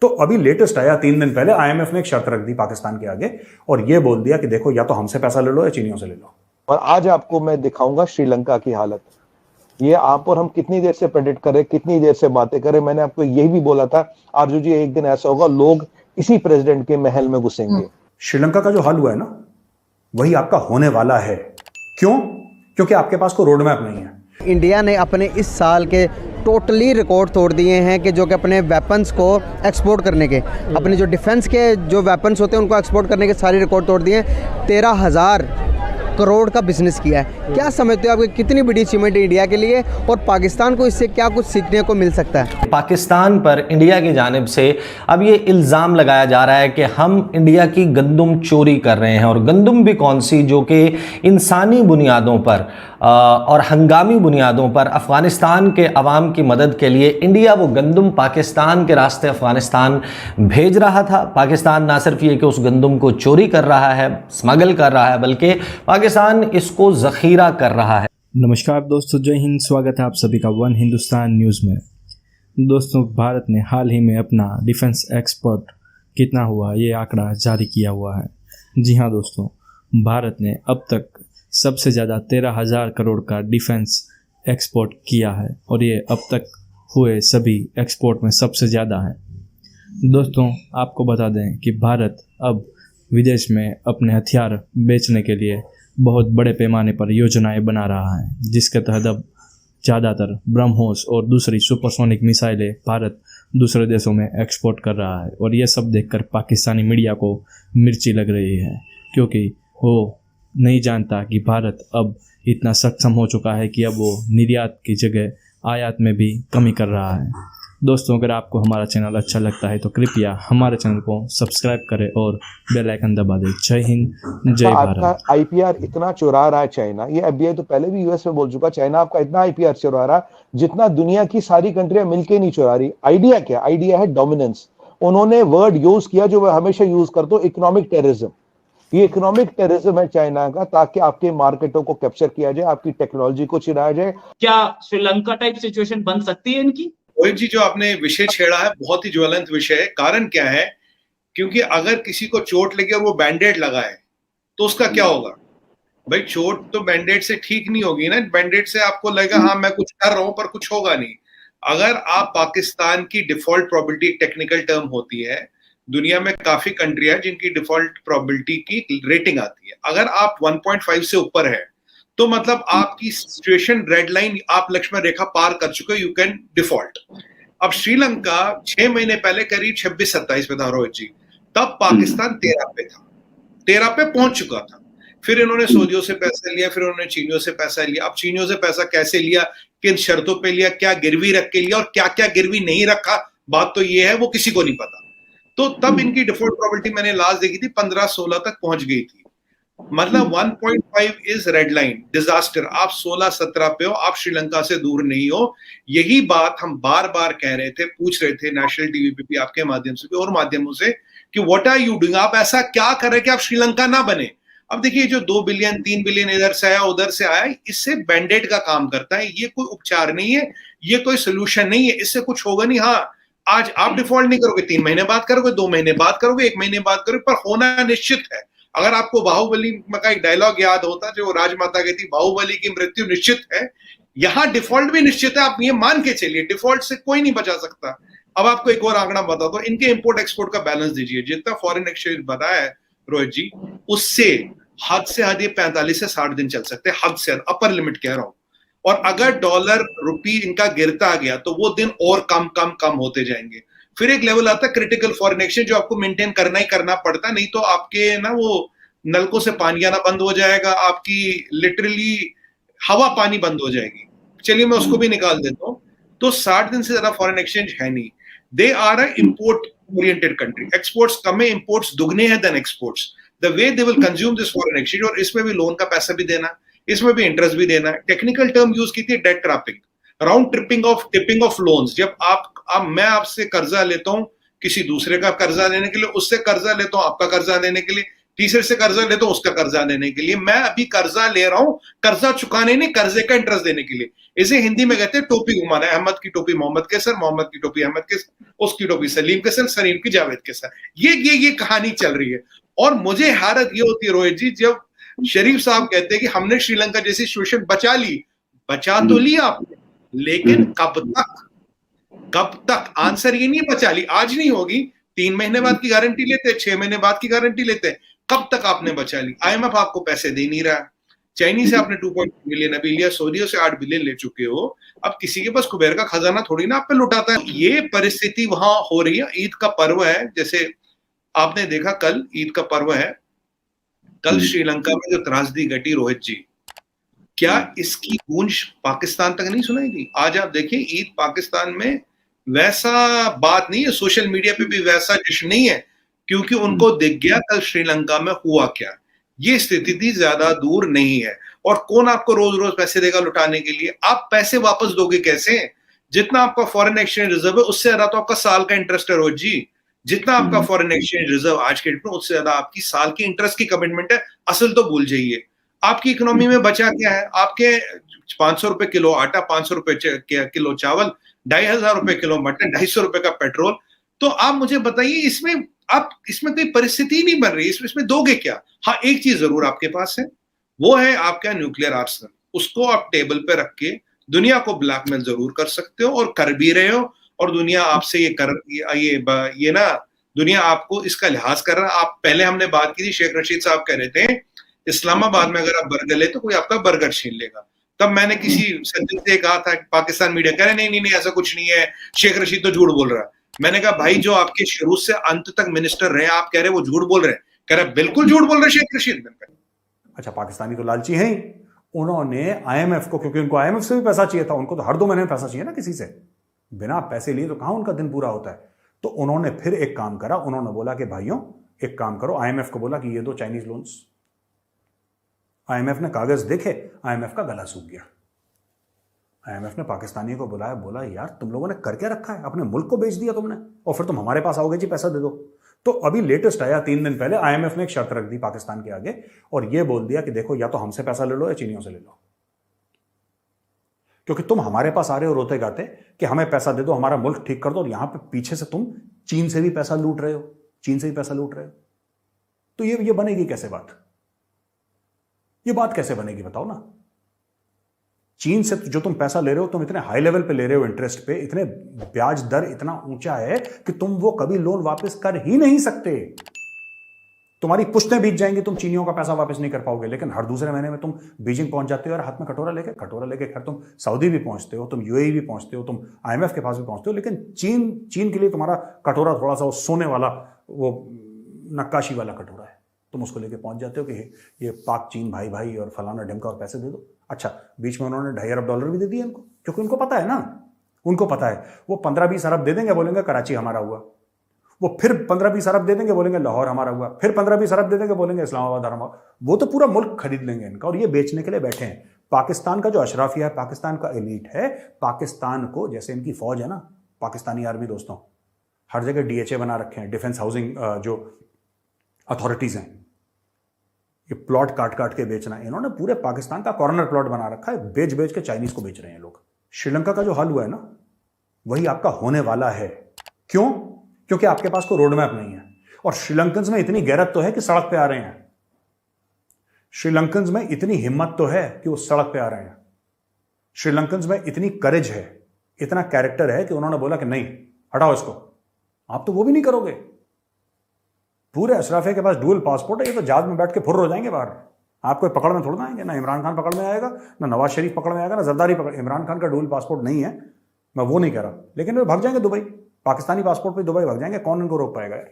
तो अभी लेटेस्ट आया 3 दिन पहले, आईएमएफ ने एक शर्त रख दी पाकिस्तान के आगे और ये बोल दिया कि देखो या तो हमसे पैसा ले लो या चीनियों से ले लो। और आज आपको मैं दिखाऊंगा श्रीलंका की हालत। ये आप और हम कितनी देर से प्रेडिक्ट करें, कितनी देर से बातें करें, मैंने आपको यही भी बोला था आरजू जी, एक दिन ऐसा होगा लोग इसी प्रेसिडेंट के महल में घुसेंगे। श्रीलंका का जो हाल हुआ है ना, वही आपका होने वाला है। क्यों? क्योंकि आपके पास कोई रोड मैप नहीं है। इंडिया ने अपने इस साल के टोटली रिकॉर्ड तोड़ दिए हैं कि जो कि अपने वेपन्स को एक्सपोर्ट करने के, अपने जो डिफेंस के जो वेपन्स होते हैं उनको एक्सपोर्ट करने के सारे रिकॉर्ड तोड़ दिए। 13,000 करोड़ का बिजनेस किया है। क्या समझते हो, आपकी कितनी बड़ी अचीवमेंट है इंडिया के लिए, और पाकिस्तान को इससे क्या कुछ सीखने को मिल सकता है? पाकिस्तान पर इंडिया की जानिब से अब ये इल्ज़ाम लगाया जा रहा है कि हम इंडिया की गंदम चोरी कर रहे हैं, और गंदम भी कौन सी, जो कि इंसानी बुनियादों पर और हंगामी बुनियादों पर अफ़गानिस्तान के अवाम की मदद के लिए इंडिया वो गंदम पाकिस्तान के रास्ते अफ़गानिस्तान भेज रहा था। पाकिस्तान ना सिर्फ ये कि उस गंदम को चोरी कर रहा है, स्मगल कर रहा है, बल्कि पाकिस्तान इसको ज़ख़ीरा कर रहा है। नमस्कार दोस्तों, जय हिंद। स्वागत है आप सभी का वन हिंदुस्तान न्यूज़ में। दोस्तों, भारत ने हाल ही में अपना डिफेंस एक्सपोर्ट कितना हुआ ये आंकड़ा जारी किया हुआ है। जी हाँ दोस्तों, भारत ने अब तक सबसे ज़्यादा 13,000 करोड़ का डिफेंस एक्सपोर्ट किया है, और ये अब तक हुए सभी एक्सपोर्ट में सबसे ज़्यादा है। दोस्तों, आपको बता दें कि भारत अब विदेश में अपने हथियार बेचने के लिए बहुत बड़े पैमाने पर योजनाएं बना रहा है, जिसके तहत अब ज़्यादातर ब्रह्मोस और दूसरी सुपरसोनिक मिसाइलें भारत दूसरे देशों में एक्सपोर्ट कर रहा है। और ये सब देखकर पाकिस्तानी मीडिया को मिर्ची लग रही है, क्योंकि वो नहीं जानता कि भारत अब इतना सक्षम हो चुका है कि अब वो निर्यात की जगह आयात में भी कमी कर रहा है। दोस्तों, अगर आपको हमारा चैनल अच्छा लगता है तो कृपया हमारे चैनल को सब्सक्राइब करें और बेल आइकन दबा दें। जय हिंद, जय भारत। आपका आईपीआर इतना चुरा रहा है चाइना, ये एफबीआई तो पहले भी यूएस में बोल चुका, चाइना आपका इतना आईपीआर चुरा रहा है जितना दुनिया की सारी कंट्रियां मिलके नहीं चुरा रही। आइडिया क्या? आइडिया है डोमिनेंस। उन्होंने वर्ड यूज किया जो मैं हमेशा यूज करता हूं, इकोनॉमिक टेररिज्म। ये इकोनॉमिक टेररिज्म है चाइना का, ताकि आपके मार्केटों को कैप्चर किया जाए, आपकी टेक्नोलॉजी को चिराया जाए। क्या श्रीलंका टाइप सिचुएशन बन सकती है इनकी? रोहित जी, जो आपने विषय छेड़ा है बहुत ही ज्वलंत विषय है। कारण क्या है? क्योंकि अगर किसी को चोट लगी और वो बैंडेड लगाए तो उसका क्या होगा भाई? चोट तो बैंडेड से ठीक नहीं होगी ना। बैंडेड से आपको लगेगा हाँ मैं कुछ कर रहा हूं, पर कुछ होगा नहीं। अगर आप पाकिस्तान की डिफॉल्ट प्रोबेबिलिटी, एक टेक्निकल टर्म होती है, दुनिया में काफी कंट्री है जिनकी डिफॉल्ट प्रोबेबिलिटी की रेटिंग आती है, अगर आप 1.5 से ऊपर है तो मतलब आपकी सिचुएशन रेड लाइन, आप लक्ष्मण रेखा पार कर चुके हो, यू कैन डिफॉल्ट। अब श्रीलंका 6 महीने पहले करीब 26-27 पे था रोहित जी, तब पाकिस्तान 13 पे था, 13 पे पहुंच चुका था। फिर इन्होंने सऊदियों से पैसा लिया, फिर उन्होंने चीनियों से पैसा लिया। अब चीनियों से पैसा कैसे लिया, किन शर्तों पे लिया, क्या गिरवी रख के लिया और क्या क्या गिरवी नहीं रखा, बात तो ये है वो किसी को नहीं पता। तो तब इनकी डिफॉल्ट प्रोबेबिलिटी मैंने लास्ट देखी थी 15-16 तक पहुंच गई थी। मतलब 1.5 इज रेड लाइन, डिजास्टर। आप 16-17 पे हो, आप श्रीलंका से दूर नहीं हो। यही बात हम बार बार कह रहे थे, पूछ रहे थे नेशनल टीवी पे भी, आपके माध्यम से भी और माध्यमों से, कि व्हाट आर यू डूइंग, आप ऐसा क्या कर रहे हैं कि आप श्रीलंका ना बने। अब देखिए, जो 2 बिलियन 3 बिलियन इधर से आया उधर से आया, इससे बैंडेड का काम करता है। ये कोई उपचार नहीं है, ये कोई सोल्यूशन नहीं है, इससे कुछ होगा नहीं। हाँ, आज आप डिफॉल्ट नहीं करोगे, 3 महीने बाद करोगे, 2 महीने बाद करोगे, 1 महीने बाद करोगे, पर होना निश्चित है। अगर आपको बाहुबली का एक डायलॉग याद होता जो राजमाता कहती, बाहुबली की मृत्यु निश्चित है, यहां डिफॉल्ट भी निश्चित है। आप ये मान के चलिए, डिफॉल्ट से कोई नहीं बचा सकता। अब आपको एक और आंकड़ा बता दो, इनके इंपोर्ट एक्सपोर्ट का बैलेंस दीजिए। जितना फॉरेन एक्सचेंज बताया है रोहित जी, उससे हद से हद ये 45 से 60 दिन चल सकते हैं, हद से हद, अपर लिमिट कह रहा हूं। और अगर डॉलर रुपी इनका गिरता गया तो वो दिन और कम कम कम होते जाएंगे। फिर एक लेवल आता है क्रिटिकल फॉरेन एक्सचेंज, जो आपको मेंटेन करना ही करना पड़ता, नहीं तो आपके ना वो नलकों से पानी आना बंद हो जाएगा, आपकी लिटरली हवा पानी बंद हो जाएगी। चलिए मैं उसको भी निकाल देता हूं। तो 60 दिन से ज्यादा फॉरेन एक्सचेंज है नहीं। They are a import oriented country. Exports कम है, इंपोर्ट्स दुगने हैं than exports. The way they will consume this foreign exchange, और इसमें भी लोन का पैसा भी देना, इसमें भी इंटरेस्ट भी देना है। टेक्निकल टर्म यूज की थी debt trapping, round tipping of loans. जब मैं आपसे कर्जा लेता हूं किसी दूसरे का कर्जा लेने के लिए, उससे कर्जा लेता हूं आपका कर्जा लेने के लिए, तीसरे से कर्जा ले तो उसका कर्जा लेने के लिए। मैं अभी कर्जा ले रहा हूं, कर्जा चुकाने नहीं, कर्जे का इंटरेस्ट देने के लिए। इसे हिंदी में कहते हैं टोपी घुमाना। अहमद की टोपी मोहम्मद के सर, मोहम्मद की टोपी अहमद के सर, उसकी टोपी सलीम के सर, सलीम की जावेद के सर। ये कहानी चल रही है। और मुझे हैरत ये होती है रोहित जी, जब शरीफ साहब कहते हैं कि हमने श्रीलंका जैसी सिचुएशन बचा ली। बचा तो लिया आपने, लेकिन कब तक? आंसर ये नहीं बचा ली, आज नहीं होगी, 3 महीने बाद की गारंटी लेते, 6 महीने बाद की गारंटी लेते, कब तक आपने बचा ली? IMF आपको पैसे दे नहीं रहा। चाइनीज से आपने 2.2 बिलियन अभी लिया, सऊदियों से 8 बिलियन ले चुके हो। अब किसी के पास कुबेर का खजाना थोड़ी ना आप पे लुटाता है। ये परिस्थिति वहां हो रही है। ईद का पर्व है, जैसे आपने देखा कल ईद का पर्व है, कल श्रीलंका में जो त्रासदी घटी रोहित जी, क्या इसकी गूंज पाकिस्तान तक नहीं सुनाई दी? आज आप देखिए ईद पाकिस्तान में वैसा बात नहीं है, सोशल मीडिया पे भी वैसा जश्न नहीं है, क्योंकि उनको दिख गया कल श्रीलंका में हुआ क्या। ये स्थिति ज्यादा दूर नहीं है। और कौन आपको रोज रोज पैसे देगा लुटाने के लिए? आप पैसे वापस दोगे कैसे? जितना आपका फॉरेन एक्सचेंज रिजर्व है उससे ज्यादा तो आपका साल का इंटरेस्ट है रोहित जी। जितना आपका फॉरेन एक्सचेंज रिजर्व आज के डेट में, उससे ज्यादा आपकी साल की इंटरेस्ट की कमिटमेंट है। असल तो भूल जाइए। आपकी इकोनॉमी में बचा क्या है? आपके 500 रुपए किलो आटा, 500 रुपए किलो चावल, 2,500 रुपए किलो मटन, 250 रुपए का पेट्रोल। तो आप मुझे बताइए, इसमें कोई परिस्थिति नहीं बन रही, इसमें दोगे क्या? हाँ, एक चीज जरूर आपके पास है, वो है आपका न्यूक्लियर आर्सेनल। उसको आप टेबल पे रख के दुनिया को ब्लैकमेल जरूर कर सकते हो, और कर भी रहे हो। और दुनिया आपसे ये ना, दुनिया आपको इसका लिहाज कर रहा है। आप पहले हमने बात की थी, शेख रशीद साहब कह रहे थे इस्लामाबाद में अगर आप बर्गर ले तो कोई आपका बर्गर छीन लेगा। तब मैंने किसी सज्जन से कहा था, पाकिस्तान मीडिया कह रहे नहीं ऐसा कुछ नहीं है, शेख रशीद तो झूठ बोल रहा है। मैंने कहा भाई, जो आपके शुरू से अंत तक मिनिस्टर रहे, आप कह रहे वो झूठ बोल रहे हैं? कह रहे बिल्कुल झूठ बोल रहे शेख रशीद। अच्छा, पाकिस्तानी तो लालची हैं ही। उन्होंने IMF को, क्योंकि उनको IMF से भी पैसा चाहिए था, उनको तो हर 2 महीने में पैसा चाहिए ना किसी से। बिना पैसे लिए तो कहां उनका दिन पूरा होता है। तो उन्होंने फिर एक काम करा, उन्होंने बोला कि भाइयों एक काम करो, IMF को बोला कि ये दो चाइनीज लोन्स। IMF ने कागज देखे, IMF का गला सूख गया। IMF ने पाकिस्तानी को बुलाया, बोला यार तुम लोगों ने कर क्या रखा है? अपने मुल्क को बेच दिया तुमने, और फिर तुम हमारे पास आओगे जी पैसा दे दो। तो अभी लेटेस्ट आया 3 दिन पहले, IMF ने एक शर्त रख दी पाकिस्तान के आगे, और यह बोल दिया कि देखो या तो हमसे पैसा ले लो या चीनियों से ले लो, क्योंकि तुम हमारे पास आ रहे हो रोते गाते कि हमें पैसा दे दो, हमारा मुल्क ठीक कर दो, और यहां पे पीछे से तुम चीन से भी पैसा लूट रहे हो, चीन से भी पैसा लूट रहे हो। तो ये बनेगी कैसे बात? ये बात कैसे बनेगी बताओ ना? चीन से जो तुम पैसा ले रहे हो, तुम इतने हाई लेवल पे ले रहे हो, इंटरेस्ट पे, इतने ब्याज दर इतना ऊंचा है कि तुम वो कभी लोन वापस कर ही नहीं सकते। तुम्हारी पुश्तें बीत जाएंगी, तुम चीनियों का पैसा वापस नहीं कर पाओगे। लेकिन हर दूसरे महीने में तुम बीजिंग पहुंच जाते हो और हाथ में कटोरा लेके खैर तुम सऊदी भी पहुंचते हो, तुम UAE भी पहुंचते हो, तुम IMF के पास भी पहुंचते हो। लेकिन चीन के लिए तुम्हारा कटोरा थोड़ा सा वो सोने वाला, वो नक्काशी वाला कटोरा है, तुम उसको लेके पहुंच जाते हो कि ये पाक चीन भाई भाई और फलाना ढिमका और पैसे दे दो। अच्छा, बीच में उन्होंने $2.5 अरब भी दे दिए इनको, क्योंकि उनको पता है ना, उनको पता है वो 15-20 अरब दे देंगे, बोलेंगे कराची हमारा हुआ। वो फिर 15-20 अरब दे देंगे, बोलेंगे लाहौर हमारा हुआ। फिर 15-20 अरब दे देंगे, बोलेंगे इस्लामाबाद हमारा। वो तो पूरा मुल्क खरीद लेंगे इनका, और ये बेचने के लिए बैठे हैं। पाकिस्तान का जो अशराफिया है, पाकिस्तान का एलीट है, पाकिस्तान को, जैसे इनकी फौज है ना, पाकिस्तानी आर्मी दोस्तों, हर जगह DHA बना रखे हैं, डिफेंस हाउसिंग जो अथॉरिटीज हैं, ये प्लॉट काट काट के बेचना। इन्होंने पूरे पाकिस्तान का कॉर्नर प्लॉट बना रखा है, बेच बेच के चाइनीज को बेच रहे हैं लोग। श्रीलंका का जो हाल हुआ है ना, वही आपका होने वाला है। क्यों? क्योंकि आपके पास कोई रोड मैप नहीं है। और श्रीलंकन्स में इतनी गैरत तो है कि सड़क पे आ रहे हैं। श्रीलंकन्स में इतनी हिम्मत तो है कि वो सड़क पे आ रहे हैं। श्रीलंकन्स में इतनी करेज है, इतना कैरेक्टर है कि उन्होंने बोला कि नहीं, हटाओ इसको। आप तो वो भी नहीं करोगे। पूरे अशराफिया के पास डुअल पासपोर्ट है, ये तो जहाज में बैठ के फुर्र हो जाएंगे बाहर। आप कोई पकड़ में थोड़ा ना आएंगे, ना इमरान खान पकड़ में आएगा, ना नवाज शरीफ पकड़ में आएगा, ना जरदारी पकड़। इमरान खान का डुअल पासपोर्ट नहीं है, मैं वो नहीं कह रहा, लेकिन वे भाग जाएंगे दुबई, पाकिस्तानी पासपोर्ट पे दुबई भाग जाएंगे। कौन इनको रोक पाएगा यार?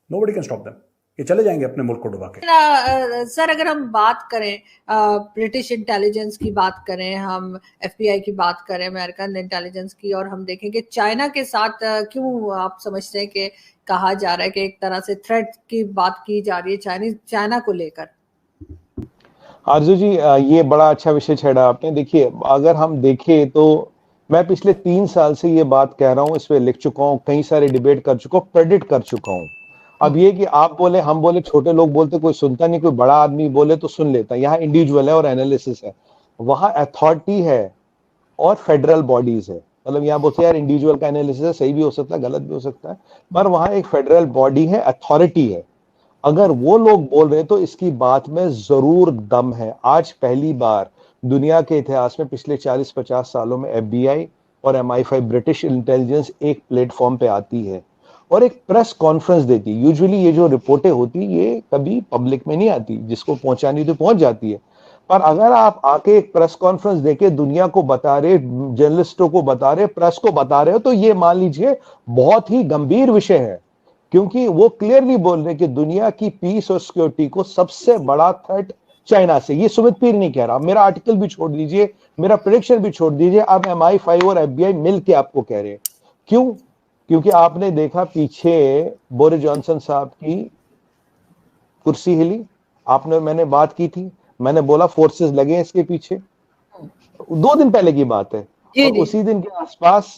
Nobody can stop them. ये चले जाएंगे अपने मुल्क को डुबा के। सर, अगर हम बात करें ब्रिटिश इंटेलिजेंस की बात करें, हम FBI की बात करें, अमेरिकन इंटेलिजेंस की, और हम देखें कि चाइना के साथ क्यों आप समझते हैं कि कहा जा रहा है कि एक तरह से थ्रेट की बात की जा रही है चाइना को लेकर? आरजू जी, ये बड़ा अच्छा विषय छेड़ा आपने। देखिए, अगर हम देखें तो मैं पिछले 3 साल से ये बात कह रहा हूँ, इस पे लिख चुका हूँ, कई सारे डिबेट कर चुका हूँ, प्रेडिक्ट कर चुका हूँ। अब ये कि आप बोले, हम बोले, छोटे लोग बोलते, कोई सुनता नहीं, कोई बड़ा आदमी बोले तो सुन लेता। यहाँ इंडिविजुअल है और एनालिसिस है, वहां अथॉरिटी है और फेडरल बॉडीज है। मतलब यहाँ बोलते यार इंडिविजुअल का एनालिसिस है, सही भी हो सकता है, गलत भी हो सकता है, पर वहां एक फेडरल बॉडी है, अथॉरिटी है। अगर वो लोग बोल रहे तो इसकी बात में जरूर दम है। आज पहली बार दुनिया के इतिहास में पिछले 40-50 सालों में FBI और MI5 ब्रिटिश इंटेलिजेंस एक प्लेटफॉर्म पे आती है और एक प्रेस कॉन्फ्रेंस देती है। यूजुअली ये जो रिपोर्टें होती ये कभी पब्लिक में नहीं आती, जिसको पहुंचानी तो पहुंच जाती है, पर अगर आप आके एक प्रेस कॉन्फ्रेंस देके दुनिया को बता रहे, जर्नलिस्टों को बता रहे, प्रेस को बता रहे हो, तो ये मान लीजिए बहुत ही गंभीर विषय है, क्योंकि वो क्लियरली बोल रहे कि दुनिया की पीस और सिक्योरिटी को सबसे बड़ा थ्रेट चाइना से। ये सुमित पीर नहीं कह रहा, मेरा आर्टिकल भी छोड़ दीजिए, मेरा प्रेडिक्शन भी छोड़ दीजिए, अब MI5 और FBI मिलके आपको कह रहे हैं। क्यों? क्योंकि आपने देखा पीछे बोरिस जॉनसन साहब की कुर्सी हिली, मैंने बात की थी, मैंने बोला फोर्सेस लगे इसके पीछे, 2 दिन पहले की बात है, और उसी दिन के आसपास